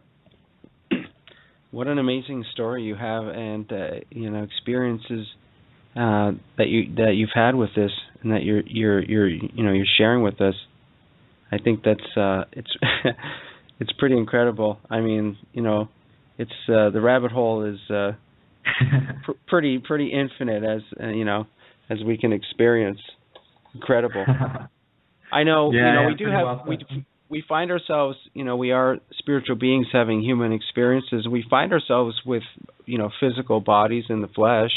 what an amazing story you have, and experiences that you've had with this, and that you're sharing with us. I think that's it's pretty incredible. I mean, it's the rabbit hole is pretty infinite, as we can experience. Incredible. I know. We do have we find ourselves. We are spiritual beings having human experiences. We find ourselves with physical bodies in the flesh,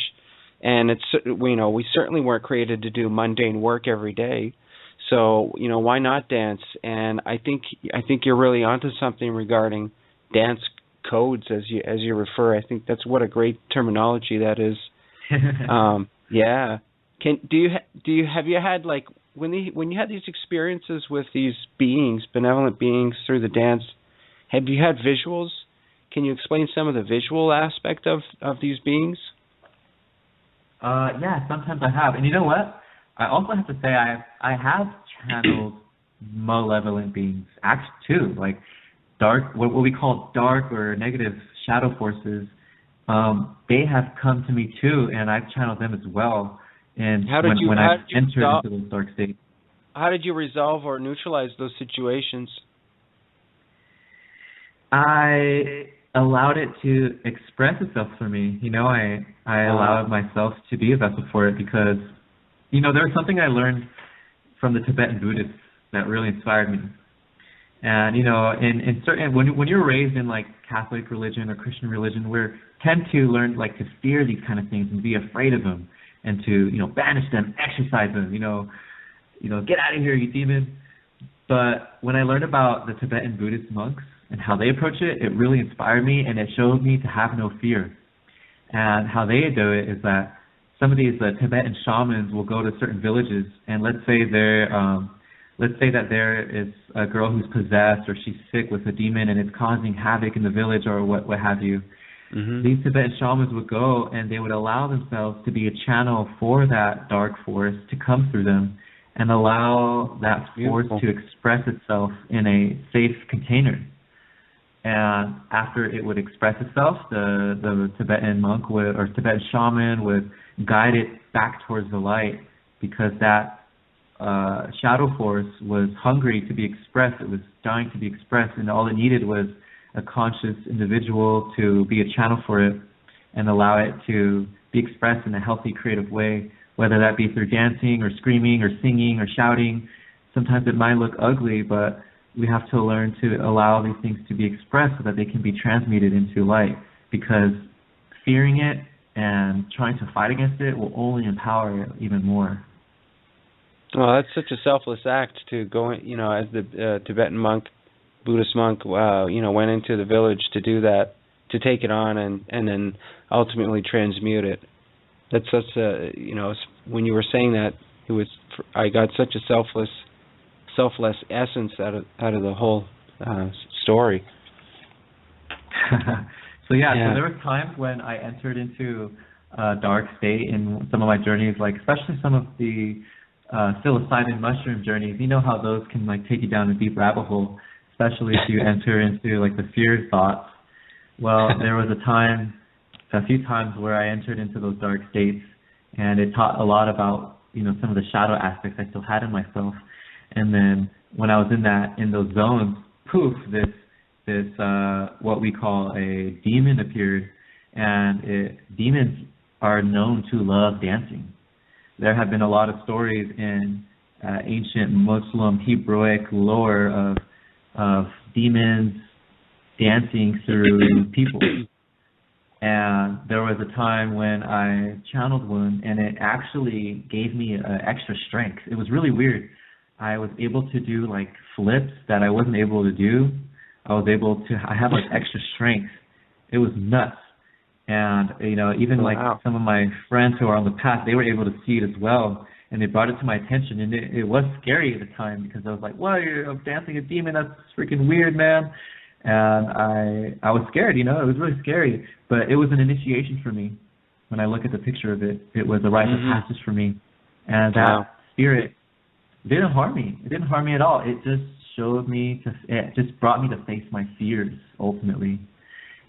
and it's we certainly weren't created to do mundane work every day. So why not dance? And I think you're really onto something regarding dance codes, as you refer. I think that's what a great terminology that is. Yeah. Have you had, like, when you had these experiences with these beings, benevolent beings, through the dance, have you had visuals? Can you explain some of the visual aspect of these beings? Yeah, sometimes I have. And you know what? I also have to say I have channeled malevolent beings, too, like dark, what we call dark or negative shadow forces, they have come to me too, and I've channeled them as well. And when I've entered into those dark states. How did you resolve or neutralize those situations? I allowed it to express itself for me. I allowed myself to be a vessel for it because, there was something I learned from the Tibetan Buddhists that really inspired me. And, in certain, when you're raised in like Catholic religion or Christian religion, we tend to learn like to fear these kind of things and be afraid of them and to, banish them, exorcise them, get out of here, you demon. But when I learned about the Tibetan Buddhist monks and how they approach it, it really inspired me, and it showed me to have no fear. And how they do it is that some of these Tibetan shamans will go to certain villages, and let's say that there is a girl who's possessed or she's sick with a demon and it's causing havoc in the village or what have you. Mm-hmm. These Tibetan shamans would go and they would allow themselves to be a channel for that dark force to come through them and allow that force to express itself in a safe container. And after it would express itself, the Tibetan monk or Tibetan shaman would guide it back towards the light because that shadow force was hungry to be expressed. It was dying to be expressed, and all it needed was a conscious individual to be a channel for it and allow it to be expressed in a healthy, creative way, whether that be through dancing or screaming or singing or shouting. Sometimes it might look ugly, but we have to learn to allow these things to be expressed so that they can be transmuted into light, because fearing it and trying to fight against it will only empower it even more. Well, that's such a selfless act to go, as the Tibetan monk, Buddhist monk, went into the village to do that, to take it on and then ultimately transmute it. That's such a, when you were saying that, I got such a selfless essence out of the whole story. So there were times when I entered into a dark state in some of my journeys, like especially some of the psilocybin mushroom journeys. You know how those can take you down a deep rabbit hole, especially if you enter into the fear thoughts. Well, there was a few times where I entered into those dark states, and it taught a lot about some of the shadow aspects I still had in myself. And then when I was in those zones, poof, this what we call a demon appeared, and demons are known to love dancing. There have been a lot of stories in ancient Muslim Hebraic lore of demons dancing through people. And there was a time when I channeled one, and it actually gave me extra strength. It was really weird. I was able to do flips that I wasn't able to do. I had extra strength. It was nuts. And, even some of my friends who are on the path, they were able to see it as well. And they brought it to my attention. And it was scary at the time because I was like, "What? You're dancing a demon? That's freaking weird, man." And I was scared, it was really scary. But it was an initiation for me. When I look at the picture of it, it was a rite of passage for me. And that spirit didn't harm me. It didn't harm me at all. It just it just brought me to face my fears, ultimately.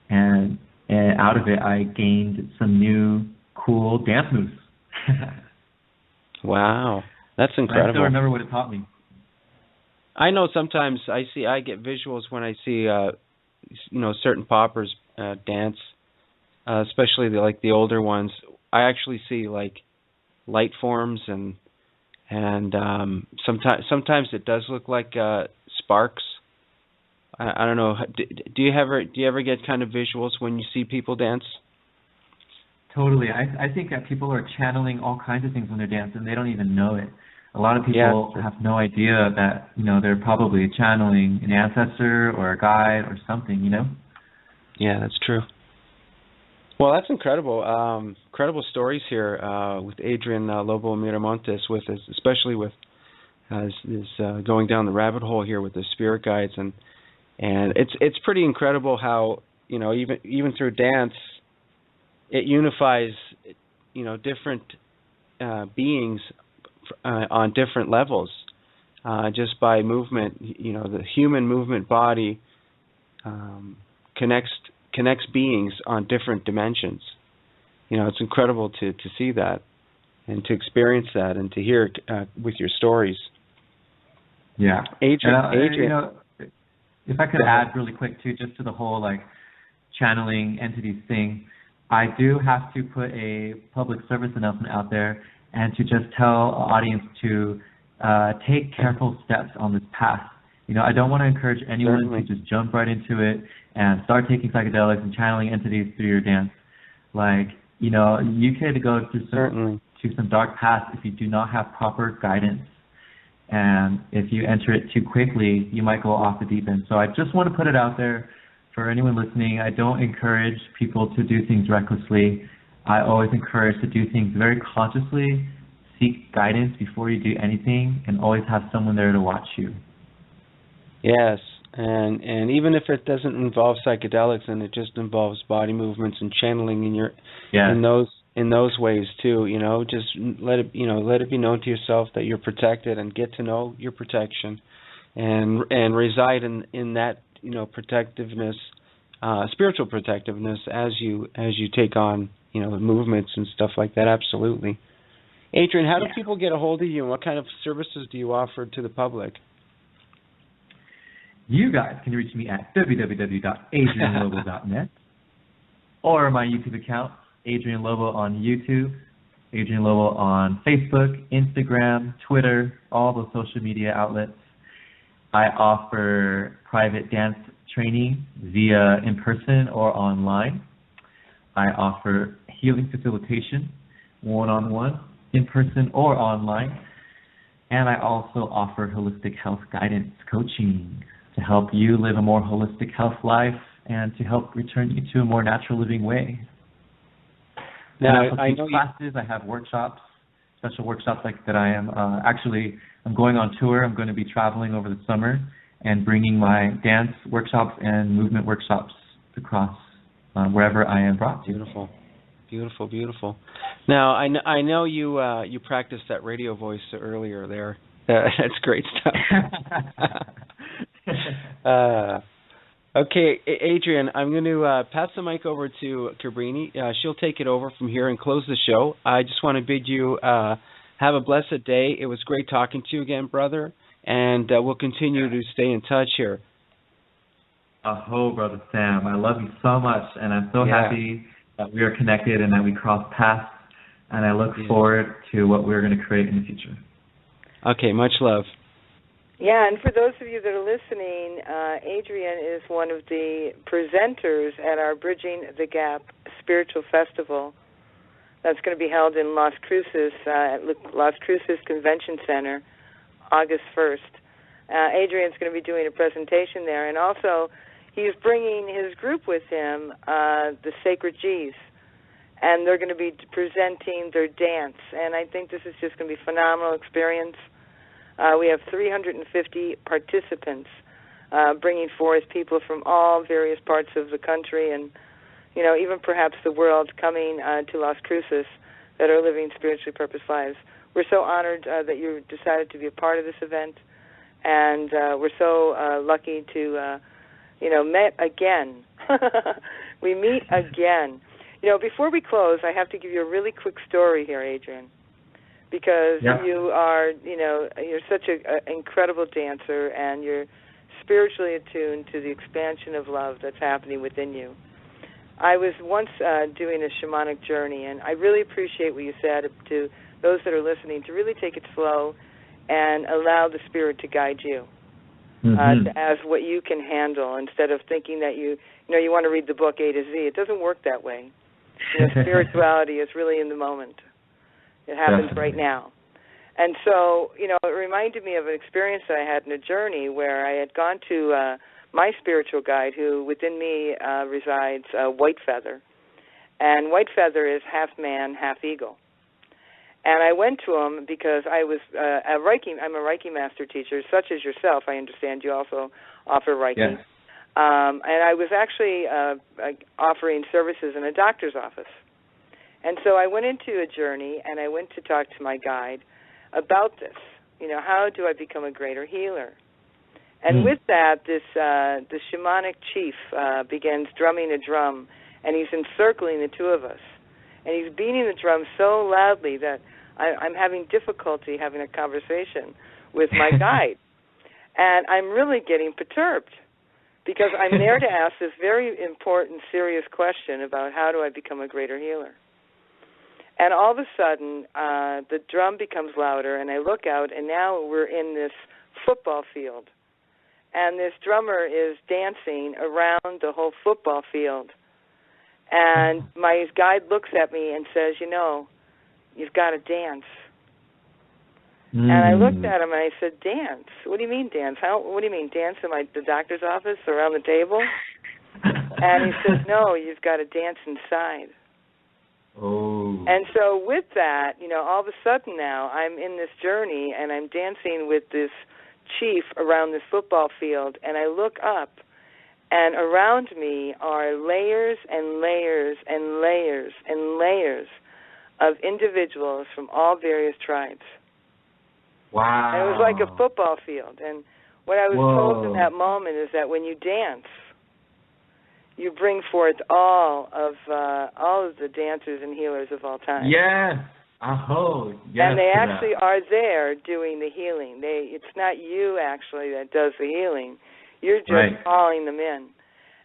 And out of it, I gained some new, cool dance moves. Wow. That's incredible. I still remember what it taught me. I know sometimes I get visuals when I see, certain poppers dance, especially the older ones. I actually see light forms and sometimes it does look like sparks. I don't know. Do you ever get kind of visuals when you see people dance? Totally. I think that people are channeling all kinds of things when they're dancing. They don't even know it. A lot of people have no idea that they're probably channeling an ancestor or a guide or something. Yeah, that's true. Well, that's incredible. Incredible stories here with Adrian Lobo Miramontes, especially with going down the rabbit hole here with the spirit guides, and it's pretty incredible how even through dance it unifies different beings on different levels just by movement. The human movement body connects connects beings on different dimensions. It's incredible to see that and to experience that and to hear it with your stories. Yeah. Adrian. If I could add really quick too, just to the whole channeling entities thing, I do have to put a public service announcement out there and to just tell our audience to take careful steps on this path. I don't want to encourage anyone Certainly. to just jump right into it and start taking psychedelics and channeling entities through your dance. You could go through some dark paths if you do not have proper guidance. And if you enter it too quickly, you might go off the deep end. So I just want to put it out there for anyone listening. I don't encourage people to do things recklessly. I always encourage to do things very consciously, seek guidance before you do anything, and always have someone there to watch you. Yes, and even if it doesn't involve psychedelics and it just involves body movements and channeling in those ways too, just let it be known to yourself that you're protected, and get to know your protection, and reside in that protectiveness, spiritual protectiveness as you take on movements and stuff like that. Absolutely. Adrian, how do people get a hold of you, and what kind of services do you offer to the public? You guys can reach me at www.adrianlobo.net or my YouTube account, Adrian Lobo on YouTube, Adrian Lobo on Facebook, Instagram, Twitter, all the social media outlets. I offer private dance training via in-person or online. I offer healing facilitation, one-on-one, in-person or online. And I also offer holistic health guidance coaching to help you live a more holistic health life and to help return you to a more natural living way. Now, I know classes, I have workshops, special workshops that I am I'm going on tour. I'm going to be traveling over the summer and bringing my dance workshops and movement workshops across wherever I am brought to. Beautiful. Beautiful, beautiful. Now, I know you practiced that radio voice earlier there. That's great stuff. Okay, Adrian, I'm going to pass the mic over to Cabrini. She'll take it over from here and close the show. I just want to bid you have a blessed day. It was great talking to you again, brother, and we'll continue to stay in touch here. Brother Sam, I love you so much, and I'm so happy that we are connected and that we crossed paths, and I look forward to what we're going to create in the future. Okay, much love. Yeah, and for those of you that are listening, Adrian is one of the presenters at our Bridging the Gap Spiritual Festival that's going to be held in Las Cruces, at Las Cruces Convention Center, August 1st. Adrian's going to be doing a presentation there, and also he's bringing his group with him, the Sacred G's, and they're going to be presenting their dance, and I think this is just going to be a phenomenal experience. We have 350 participants, bringing forth people from all various parts of the country and, even perhaps the world coming to Las Cruces that are living spiritually purposed lives. We're so honored that you decided to be a part of this event, and we're so lucky to, meet again. We meet again. Before we close, I have to give you a really quick story here, Adrian, because you are, you're such an incredible dancer, and you're spiritually attuned to the expansion of love that's happening within you. I was once doing a shamanic journey, and I really appreciate what you said to those that are listening, to really take it slow and allow the spirit to guide you as what you can handle, instead of thinking that you want to read the book A to Z. It doesn't work that way. Spirituality is really in the moment. It happens right now. And so, it reminded me of an experience that I had in a journey where I had gone to my spiritual guide, who within me resides, White Feather. And White Feather is half man, half eagle. And I went to him because I was I'm a Reiki Master teacher, such as yourself. I understand you also offer Reiki. Yes. And I was actually offering services in a doctor's office. And so I went into a journey, and I went to talk to my guide about this. How do I become a greater healer? And with that, the shamanic chief begins drumming a drum, and he's encircling the two of us. And he's beating the drum so loudly that I'm having difficulty having a conversation with my guide. And I'm really getting perturbed because I'm there to ask this very important, serious question about how do I become a greater healer. And all of a sudden, the drum becomes louder, and I look out, and now we're in this football field. And this drummer is dancing around the whole football field. And my guide looks at me and says, you know, you've got to dance. And I looked at him and I said, dance? What do you mean dance? What do you mean, dance in the doctor's office around the table? And he says, no, you've got to dance inside. Oh. And so with that, you know, all of a sudden now I'm in this journey and I'm dancing with this chief around this football field, and I look up, and around me are layers and layers and layers and layers of individuals from all various tribes. Wow. And it was like a football field. And what I was told in that moment is that when you dance, you bring forth all of the dancers and healers of all time. Yes. Yes. And they actually are there doing the healing. It's not you actually that does the healing. You're just calling them in.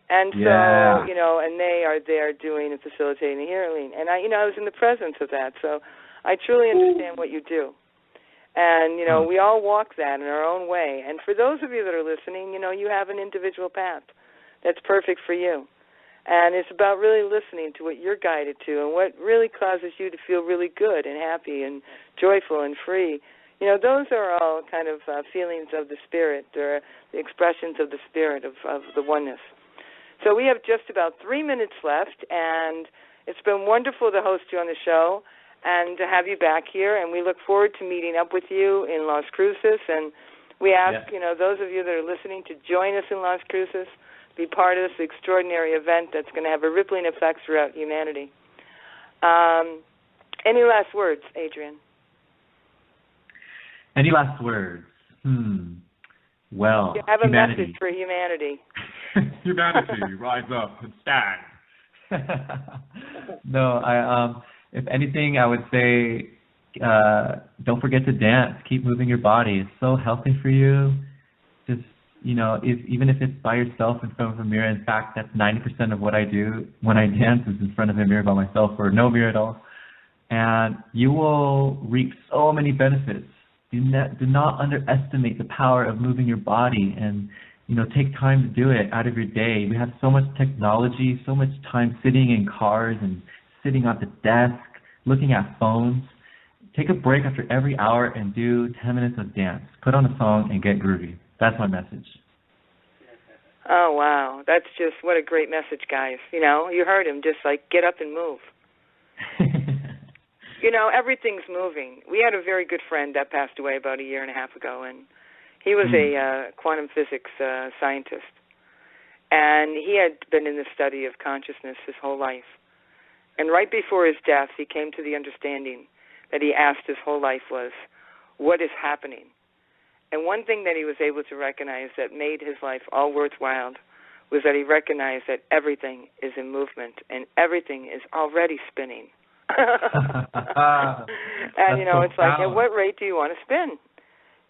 And so, you know, and they are there doing and facilitating the healing. And I was in the presence of that. So I truly understand what you do. And, you know, we all walk that in our own way. And for those of you that are listening, you know, you have an individual path that's perfect for you. And it's about really listening to what you're guided to and what really causes you to feel really good and happy and joyful and free. You know, those are all kind of feelings of the spirit. They're the expressions of the spirit of the oneness. So we have just about 3 minutes left, and it's been wonderful to host you on the show and to have you back here. And we look forward to meeting up with you in Las Cruces. And we ask, you know, those of you that are listening to join us in Las Cruces, be part of this extraordinary event that's going to have a rippling effect throughout humanity. Any last words, Adrian? Any last words? Well, you have humanity. A message for humanity. Humanity, rise up and stand. No, if anything, I would say don't forget to dance. Keep moving your body. It's so healthy for you. Just, you know, even if it's by yourself in front of a mirror. In fact, that's 90% of what I do when I dance is in front of a mirror by myself or no mirror at all. And you will reap so many benefits. Do not underestimate the power of moving your body, and, you know, take time to do it out of your day. We have so much technology, so much time sitting in cars and sitting at the desk, looking at phones. Take a break after every hour and do 10 minutes of dance. Put on a song and get groovy. That's my message. Oh, wow. That's just, what a great message, guys. You know, you heard him, just like, get up and move. You know, everything's moving. We had a very good friend that passed away about 1.5 years ago, and he was a quantum physics scientist. And he had been in the study of consciousness his whole life. And right before his death, he came to the understanding that he asked his whole life was, what is happening? And one thing that he was able to recognize that made his life all worthwhile was that he recognized that everything is in movement and everything is already spinning. And, you know, it's like, at what rate do you want to spin?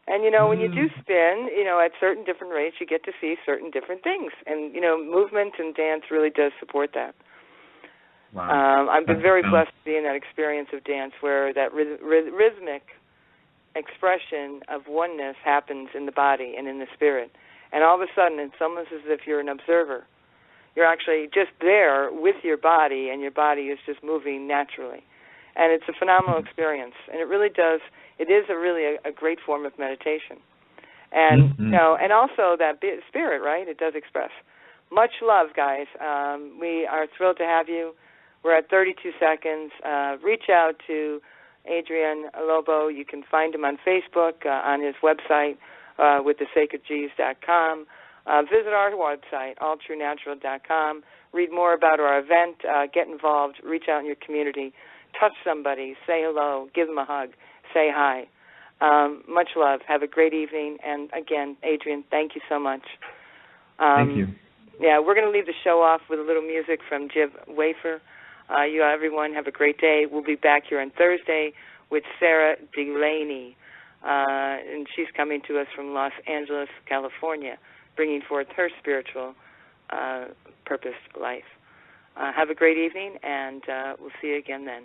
And, you know, when you do spin, you know, at certain different rates, you get to see certain different things. And, you know, movement and dance really does support that. Wow. I've been very blessed to be in that experience of dance where that rhythmic expression of oneness happens in the body and in the spirit. And all of a sudden, it's almost as if you're an observer. You're actually just there with your body, and your body is just moving naturally. And it's a phenomenal experience. And it really does, it is really a great form of meditation. And, you know, and also that spirit, right, it does express. Much love, guys. We are thrilled to have you. We're at 32 seconds. Reach out to Adrian Lobo. You can find him on Facebook, on his website, with thesacredgs.com. Visit our website, alltruenatural.com. Read more about our event. Get involved. Reach out in your community. Touch somebody. Say hello. Give them a hug. Say hi. Much love. Have a great evening. And again, Adrian, thank you so much. Thank you. Yeah, we're going to leave the show off with a little music from Jib Wafer. You everyone have a great day. We'll be back here on Thursday with Sarah Delaney, and she's coming to us from Los Angeles, California, bringing forth her spiritual purposed life. Have a great evening, and we'll see you again then.